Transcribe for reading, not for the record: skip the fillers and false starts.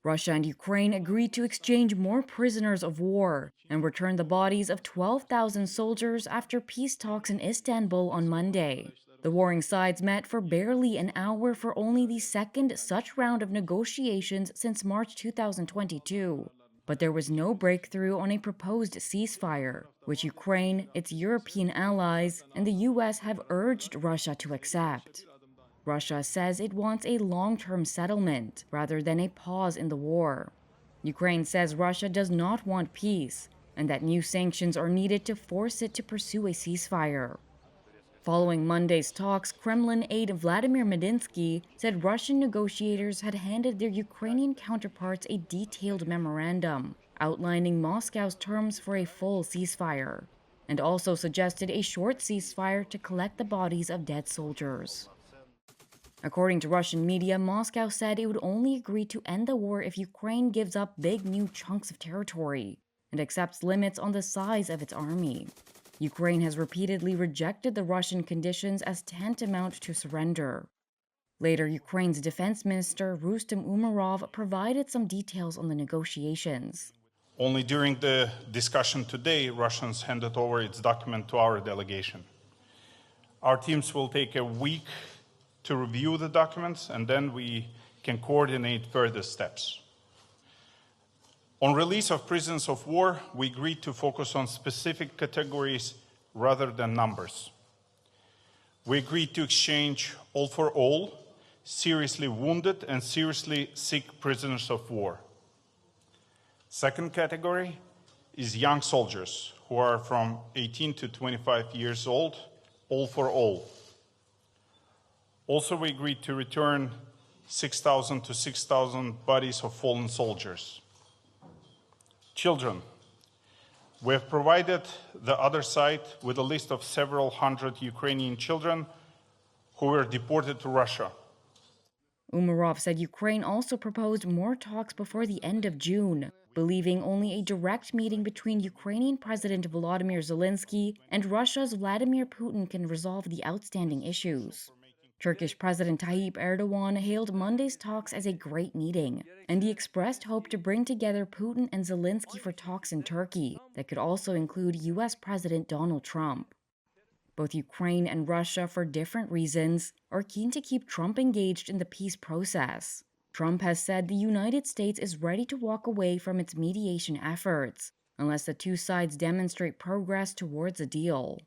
Russia and Ukraine agreed to exchange more prisoners of war and return the bodies of 12,000 soldiers after peace talks in Istanbul on Monday. The warring sides met for barely an hour for only the second such round of negotiations since March 2022. But there was no breakthrough on a proposed ceasefire, which Ukraine, its European allies, and the US have urged Russia to accept. Russia says it wants a long-term settlement rather than a pause in the war. Ukraine says Russia does not want peace and that new sanctions are needed to force it to pursue a ceasefire. Following Monday's talks, Kremlin aide Vladimir Medinsky said Russian negotiators had handed their Ukrainian counterparts a detailed memorandum outlining Moscow's terms for a full ceasefire, and also suggested a short ceasefire to collect the bodies of dead soldiers. According to Russian media, Moscow said it would only agree to end the war if Ukraine gives up big new chunks of territory and accepts limits on the size of its army. Ukraine has repeatedly rejected the Russian conditions as tantamount to surrender. Later, Ukraine's defense minister Rustem Umerov provided some details on the negotiations. Only during the discussion today, Russians handed over its document to our delegation. Our teams will take a week to review the documents, and then we can coordinate further steps. On release of prisoners of war, we agreed to focus on specific categories rather than numbers. We agreed to exchange all for all, seriously wounded and seriously sick prisoners of war. Second category is young soldiers who are from 18 to 25 years old, all for all. Also, we agreed to return 6,000 to 6,000 bodies of fallen soldiers. Children. We have provided the other side with a list of several hundred Ukrainian children who were deported to Russia. Umerov said Ukraine also proposed more talks before the end of June, believing only a direct meeting between Ukrainian President Volodymyr Zelensky and Russia's Vladimir Putin can resolve the outstanding issues. Turkish President Tayyip Erdogan hailed Monday's talks as a great meeting, and he expressed hope to bring together Putin and Zelensky for talks in Turkey that could also include US President Donald Trump. Both Ukraine and Russia, for different reasons, are keen to keep Trump engaged in the peace process. Trump has said the United States is ready to walk away from its mediation efforts unless the two sides demonstrate progress towards a deal.